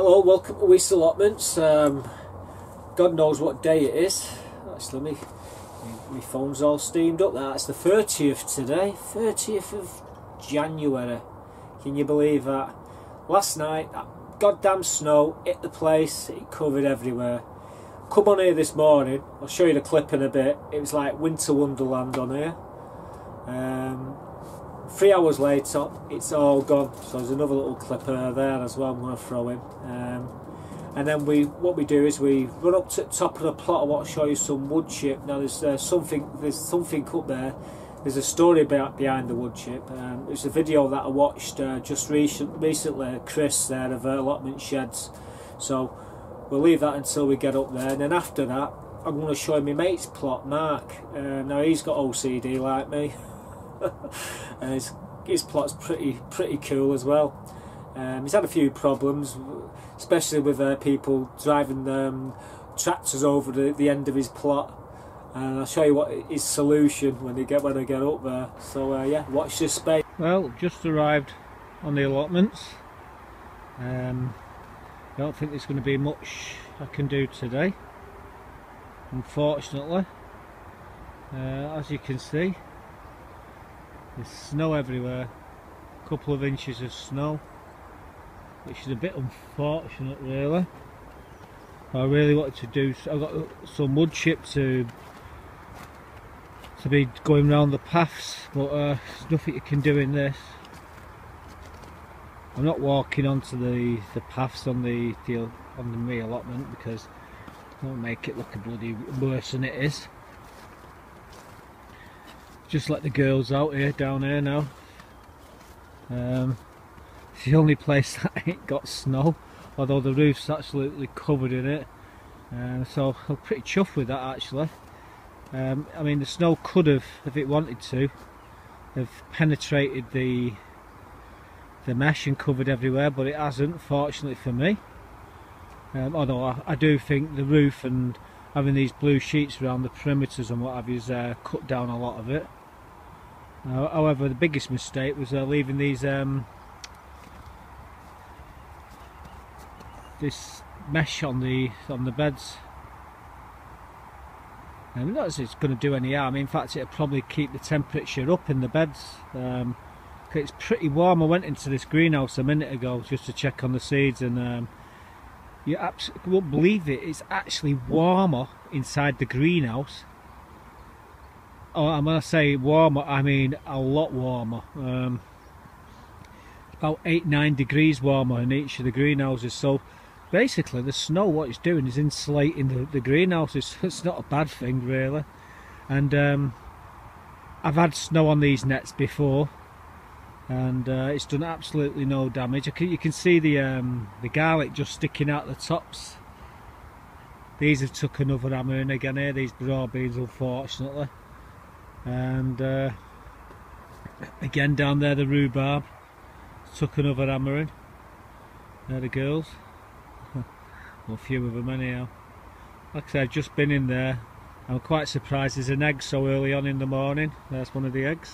Hello, welcome to Weaste Allotments. God knows what day it is. Actually, my phone's all steamed up there. It's the 30th today, 30th of January. Can you believe that? Last night, that goddamn snow hit the place, it covered everywhere. Come on here this morning, I'll show you the clip in a bit. It was like winter wonderland on here. 3 hours later, it's all gone. So there's another little clipper there as well I'm going to throw in. And then what we do is we run up to the top of the plot. I want to show you some wood chip. Now there's something up there. There's a story behind the wood chip. It's a video that I watched just recently, Chris there of Allotment Sheds. So we'll leave that until we get up there, and then after that I'm going to show you my mate's plot, Mark. Now he's got OCD like me. And his plot's pretty cool as well. He's had a few problems, especially with people driving tractors over the end of his plot, and I'll show you what his solution when I get up there. So yeah, watch this space. Well, just arrived on the allotments. I don't think there's going to be much I can do today, unfortunately. As you can see, there's snow everywhere, a couple of inches of snow, which is a bit unfortunate really. I really wanted to do, I've got some wood chip to be going around the paths, but there's nothing you can do in this. I'm not walking onto the paths on the me allotment because it won't make it look a bloody worse than it is. Just let the girls out here, down here now. It's the only place that ain't got snow, although the roof's absolutely covered in it. So I'm pretty chuffed with that actually. I mean, the snow could have, if it wanted to, have penetrated the mesh and covered everywhere, but it hasn't, fortunately for me. Although I do think the roof and having these blue sheets around the perimeters and what have you cut down a lot of it. However, the biggest mistake was leaving these this mesh on the beds. Not as it's going to do any harm. In fact, it'll probably keep the temperature up in the beds. It's pretty warm. I went into this greenhouse a minute ago just to check on the seeds, and you absolutely won't believe it. It's actually warmer inside the greenhouse. Oh, and when I say warmer, I mean a lot warmer. About 8-9 degrees warmer in each of the greenhouses. So basically the snow, what it's doing is insulating the greenhouses. It's not a bad thing really. And I've had snow on these nets before, and it's done absolutely no damage. You can see the garlic just sticking out the tops. These have took another hammering again here, these broad beans, unfortunately. And again down there the rhubarb took another hammering. There the girls. Well, a few of them anyhow. Like I said, I've just been in there. I'm quite surprised there's an egg so early on in the morning. There's one of the eggs.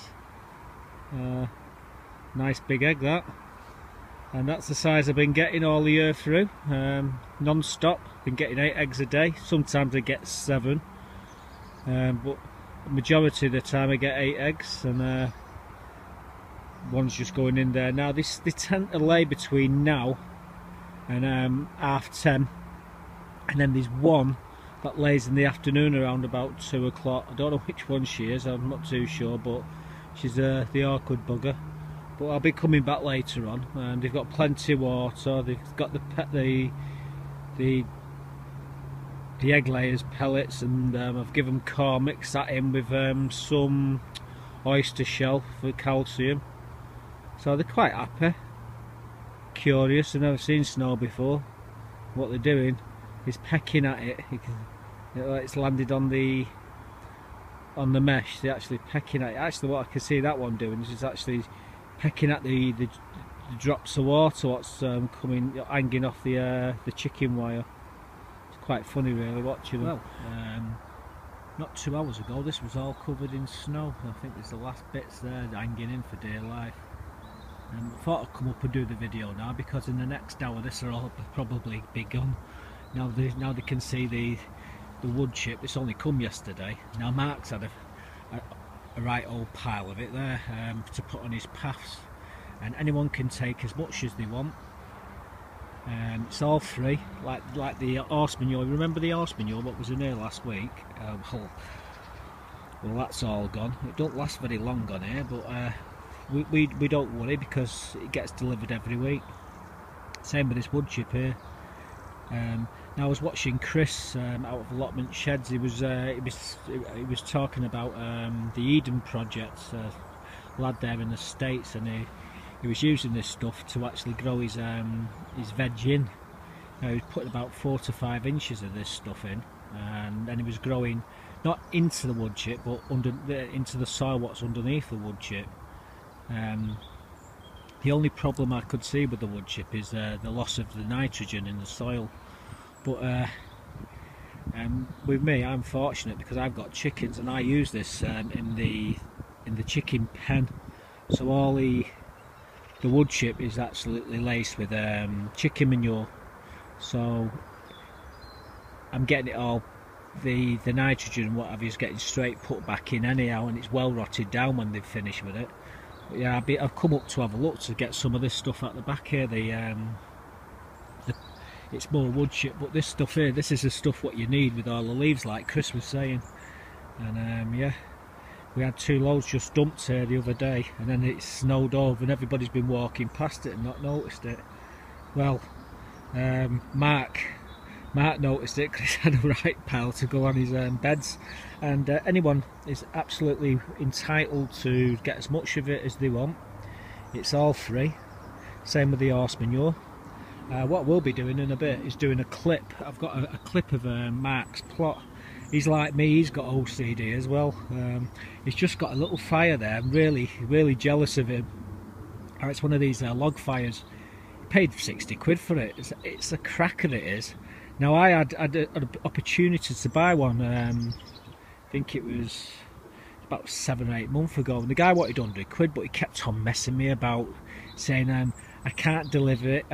Nice big egg that. And that's the size I've been getting all the year through. Non-stop. Been getting 8 eggs a day. Sometimes I get 7. But majority of the time I get 8 eggs, and one's just going in there now. They tend to lay between now and 10:30, and then there's one that lays in the afternoon around about 2 o'clock. I don't know which one she is, I'm not too sure, but she's the awkward bugger. But I'll be coming back later on, and they've got plenty of water. They've got the egg layers pellets, and I've given corn, mixed that in with some oyster shell for calcium. So they're quite happy. Curious, they've never seen snow before. What they're doing is pecking at it. It's landed on the mesh. They're actually pecking at it. Actually, what I can see that one doing is actually pecking at the drops of water what's hanging off the chicken wire. Quite funny really watching them. Well, not 2 hours ago this was all covered in snow. I think there's the last bits there hanging in for dear life. Thought I'd come up and do the video now, because in the next hour this will all probably be gone. Now they can see the woodchip. It's only come yesterday. Now Mark's had a right old pile of it there to put on his paths, and anyone can take as much as they want. It's all free, like the horse manure. Remember the horse manure what was in here last week? Well, that's all gone. It don't last very long on here, but we don't worry, because it gets delivered every week. Same with this woodchip here. Now I was watching Chris out of Allotment Sheds. He was talking about the Eden project, lad there in the States, and he was using this stuff to actually grow his veg in. He was putting about 4 to 5 inches of this stuff in, and then he was growing not into the woodchip, but into the soil what's underneath the woodchip. The only problem I could see with the woodchip is the loss of the nitrogen in the soil. But with me, I'm fortunate because I've got chickens, and I use this in the chicken pen. So all the woodchip is absolutely laced with chicken manure. So I'm getting it all. The nitrogen and what have you is getting straight put back in anyhow, and it's well rotted down when they've finished with it. But yeah, I've come up to have a look to get some of this stuff at the back here. It's more woodchip, but this stuff here, this is the stuff what you need with all the leaves, like Chris was saying. And yeah, we had 2 loads just dumped here the other day, and then it snowed over, and everybody's been walking past it and not noticed it. Well, Mark noticed it because he had a right pile to go on his beds, and anyone is absolutely entitled to get as much of it as they want. It's all free. Same with the horse manure. What we'll be doing in a bit is doing a clip. I've got a clip of Mark's plot. He's like me, he's got OCD as well. He's just got a little fire there. I'm really jealous of him. It's one of these log fires. He paid 60 quid for it. It's a cracker, it is. Now I had an opportunity to buy one, I think it was about 7 or 8 months ago, and the guy wanted 100 quid, but he kept on messing me about, saying I can't deliver it,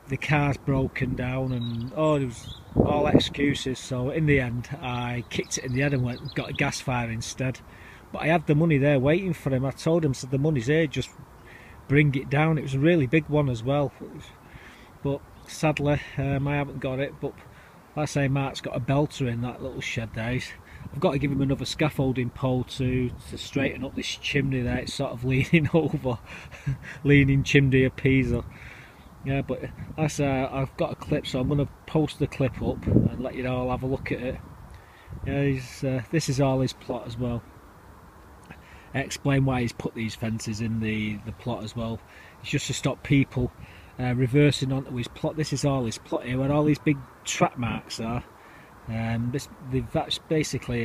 the car's broken down, and oh, there was all excuses. So in the end I kicked it in the head and went and got a gas fire instead. But I had the money there waiting for him. I told him, said the money's here, just bring it down. It was a really big one as well, but sadly I haven't got it. But like I say, Mark's got a belter in that little shed there. I've got to give him another scaffolding pole to straighten up this chimney there. It's sort of leaning over, leaning chimney appeaser. Yeah, but like I say, I've got a clip, so I'm going to post the clip up and let you all have a look at it. Yeah, this is all his plot as well. I explain why he's put these fences in the plot as well. It's just to stop people reversing onto his plot. This is all his plot here, where all these big trap marks are. They've basically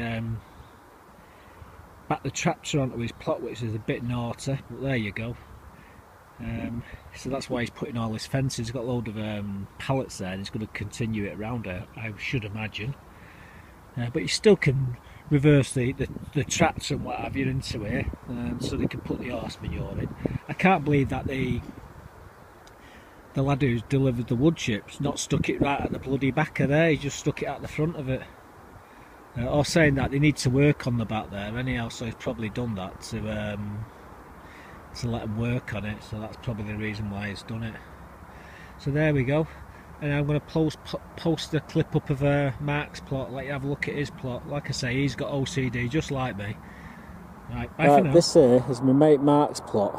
backed the tractor onto his plot, which is a bit naughty, but there you go. So that's why he's putting all his fences. He's got a load of pallets there, and he's going to continue it around there, I should imagine. But you still can reverse the tractor and what have you into here, so they can put the horse manure in. I can't believe that the lad who's delivered the wood chips not stuck it right at the bloody back of there. He just stuck it at the front of it. Or saying that they need to work on the back there anyhow, so he's probably done that to let him work on it. So that's probably the reason why he's done it. So there we go. And I'm going to post the clip up of Mark's plot, let you have a look at his plot. Like I say, he's got OCD just like me. Right, bye for now. This here is my mate Mark's plot.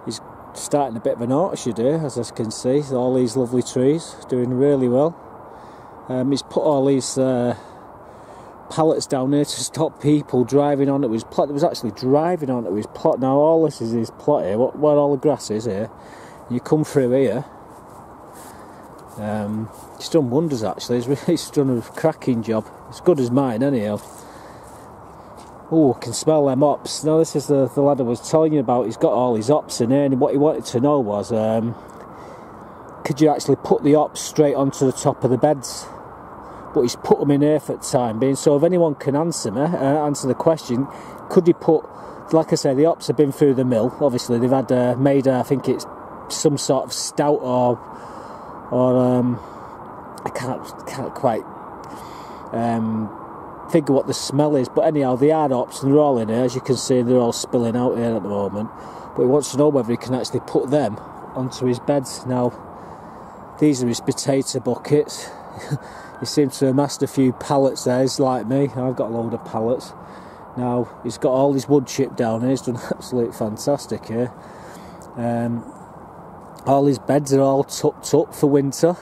He's starting a bit of an orchard here, as I can see. All these lovely trees, doing really well. He's put all these pallets down here to stop people driving onto his plot. There was actually driving onto his plot. Now all this is his plot here, where all the grass is here. You come through here. He's done wonders actually. He's done a cracking job. As good as mine anyhow. Oh, I can smell them hops. Now this is the lad I was telling you about. He's got all his hops in here, and what he wanted to know was could you actually put the hops straight onto the top of the beds? But he's put them in here for the time being, so if anyone can answer me, answer the question, could he put like I say, the hops have been through the mill. Obviously, they've had made, I think it's some sort of stout or I can't quite figure what the smell is. But anyhow, the hard hops, and they're all in here. As you can see, they're all spilling out here at the moment. But he wants to know whether he can actually put them onto his beds. Now, these are his potato buckets. He seems to have amassed a few pallets there. He's like me, I've got a load of pallets. Now, he's got all his wood chip down here. He's done absolutely fantastic here. All his beds are all tucked up for winter.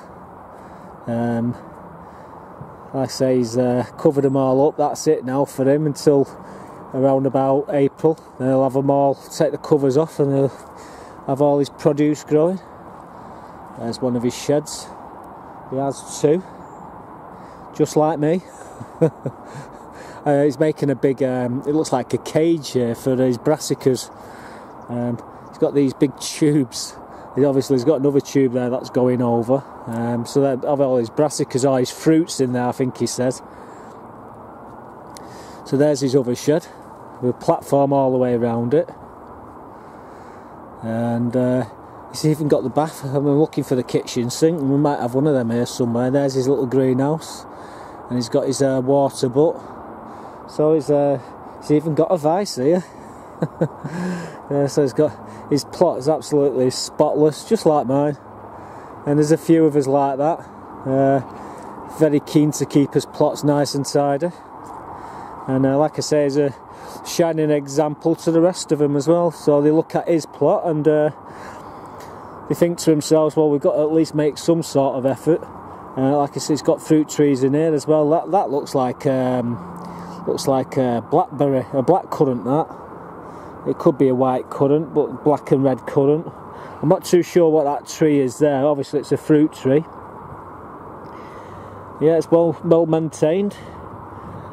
Like I say, he's covered them all up. That's it now for him until around about April. Then he'll have them all, take the covers off, and he'll have all his produce growing. There's one of his sheds. He has two, just like me. He's making a big, it looks like a cage here for his brassicas. He's got these big tubes. Obviously he's got another tube there that's going over. So that have all his brassicas, all his fruits in there, I think he says. So there's his other shed, with a platform all the way around it. And he's even got the bath. I'm looking for the kitchen sink, and we might have one of them here somewhere. There's his little greenhouse, and he's got his water butt. So he's even got a vice here. So he's got, his plot is absolutely spotless, just like mine. And there's a few of us like that. Very keen to keep his plots nice and tidy. And like I say, he's a shining example to the rest of them as well. So they look at his plot and they think to themselves, well, we've got to at least make some sort of effort. Like I said, he's got fruit trees in here as well. That looks like a blackberry, a black currant. That it could be a white currant, but black and red currant. I'm not too sure what that tree is there. Obviously, it's a fruit tree. Yeah, it's well maintained.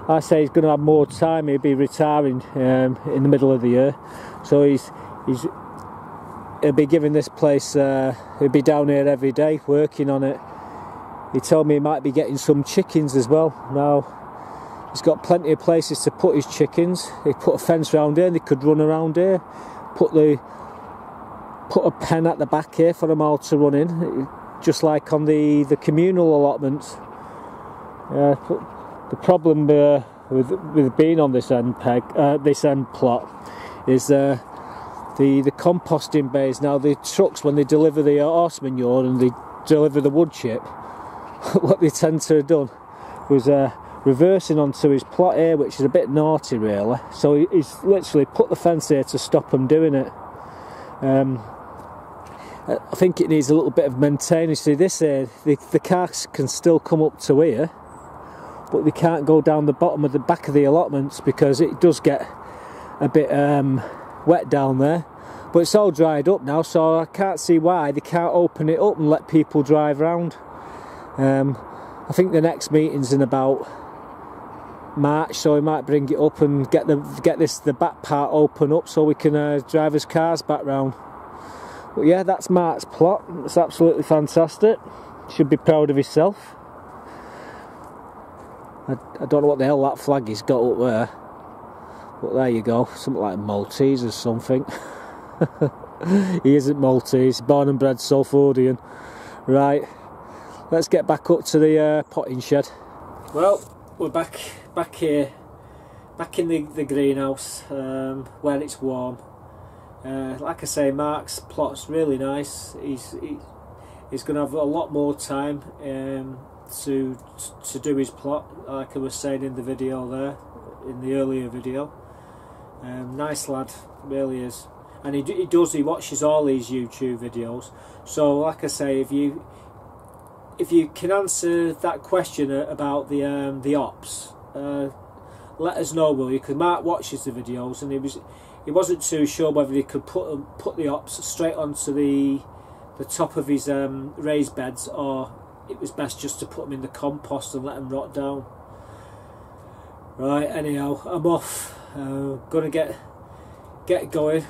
I say he's going to have more time. He'll be retiring in the middle of the year, so he'll be giving this place. He'll be down here every day working on it. He told me he might be getting some chickens as well. Now, he's got plenty of places to put his chickens. He put a fence around here, and they could run around here. Put a pen at the back here for them all to run in, just like on the communal allotments. The problem with being on this end plot is the composting bays. Now, the trucks, when they deliver the horse manure and they deliver the wood chip, what they tend to have done was reversing onto his plot here, which is a bit naughty really. So he's literally put the fence here to stop them doing it. I think it needs a little bit of maintenance. See, this here, the cars can still come up to here, but they can't go down the bottom of the back of the allotments because it does get a bit wet down there. But it's all dried up now, so I can't see why they can't open it up and let people drive around. I think the next meeting's in about March, so we might bring it up and get the back part open up so we can drive his cars back round. But yeah, that's Mark's plot. It's absolutely fantastic. Should be proud of himself. I don't know what the hell that flag he's got up there, but there you go, something like Maltese or something. He isn't Maltese, born and bred Salfordian. Right, let's get back up to the potting shed. Well, we're back here, back in the greenhouse, where it's warm. Like I say, Mark's plot's really nice. He's going to have a lot more time to do his plot, like I was saying in the video there, in the earlier video. Nice lad, really is. And he watches all these YouTube videos. So like I say, if you can answer that question about the ops, let us know, will you? Because Mark watches the videos and he wasn't too sure whether he could put the ops straight onto the top of his raised beds, or it was best just to put them in the compost and let them rot down. Right, anyhow, I'm off. Gonna get going.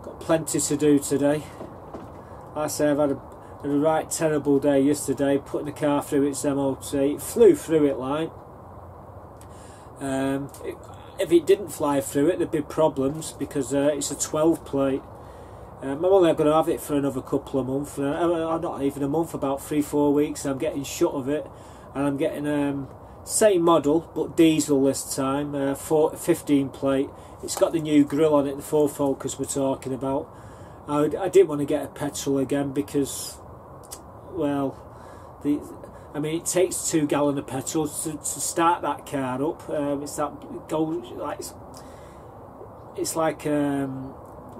Got plenty to do today. Like I say, I've had a right terrible day yesterday, putting the car through its MOT. It flew through it like. if it didn't fly through it, there'd be problems because it's a 12 plate. I'm only going to have it for another couple of months, not even a month, about 3-4 weeks. I'm getting shut of it, and I'm getting same model but diesel this time, 15 plate. It's got the new grill on it, the full focus we're talking about. I didn't want to get a petrol again because, well, I mean, it takes 2 gallons of petrol to start that car up. It's like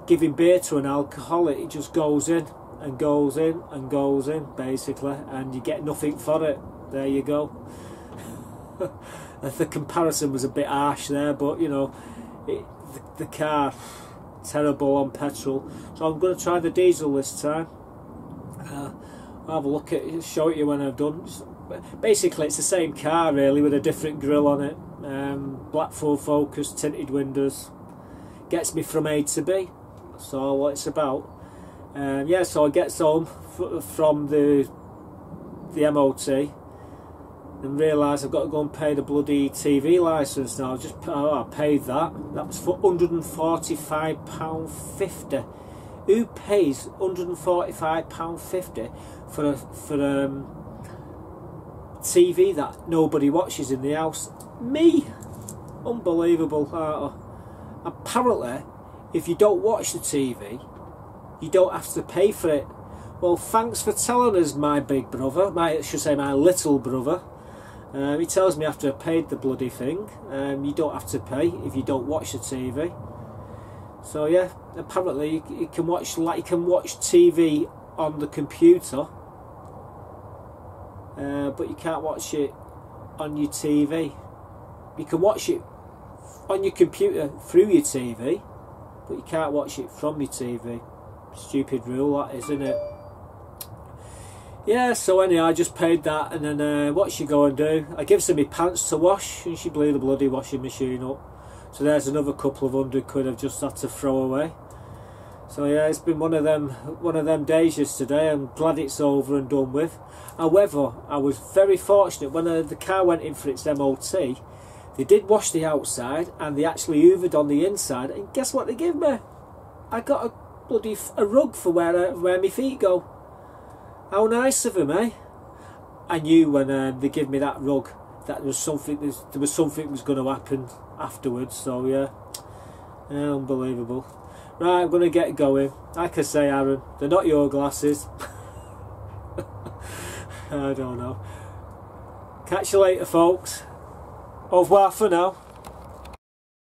giving beer to an alcoholic. It just goes in and goes in and goes in, basically, and you get nothing for it. There you go. The comparison was a bit harsh there, but you know, the car, terrible on petrol. So I'm going to try the diesel this time. I'll have a look at it, show it you when I've done. Basically, it's the same car really, with a different grille on it. Black full focus, tinted windows. Gets me from A to B. So what it's about. Yeah, so I get home from the MOT and realise I've got to go and pay the bloody TV licence now. I paid that. That was for £145.50. Who pays £145.50 for a TV that nobody watches in the house? Me! Unbelievable. Apparently, if you don't watch the TV, you don't have to pay for it. Well, thanks for telling us, my big brother, I should say my little brother. He tells me after I paid the bloody thing, you don't have to pay if you don't watch the TV. So yeah, apparently you can watch TV on the computer, but you can't watch it on your TV. You can watch it on your computer through your TV, but you can't watch it from your TV. Stupid rule that is, isn't it? Yeah, so anyhow, I just paid that, and then what she go and do? I gives her my pants to wash, and she blew the bloody washing machine up. So there's another couple of £100 I've just had to throw away. So yeah, it's been one of them days yesterday. I'm glad it's over and done with. However, I was very fortunate when the car went in for its MOT. They did wash the outside, and they actually hoovered on the inside. And guess what they give me? I got a rug for where my feet go. How nice of them, eh? I knew when they gave me that rug that there was something was going to happen afterwards. So yeah, unbelievable. Right, I'm going to get going. Like I say, Aaron, they're not your glasses. I don't know. Catch you later, folks. Au revoir for now.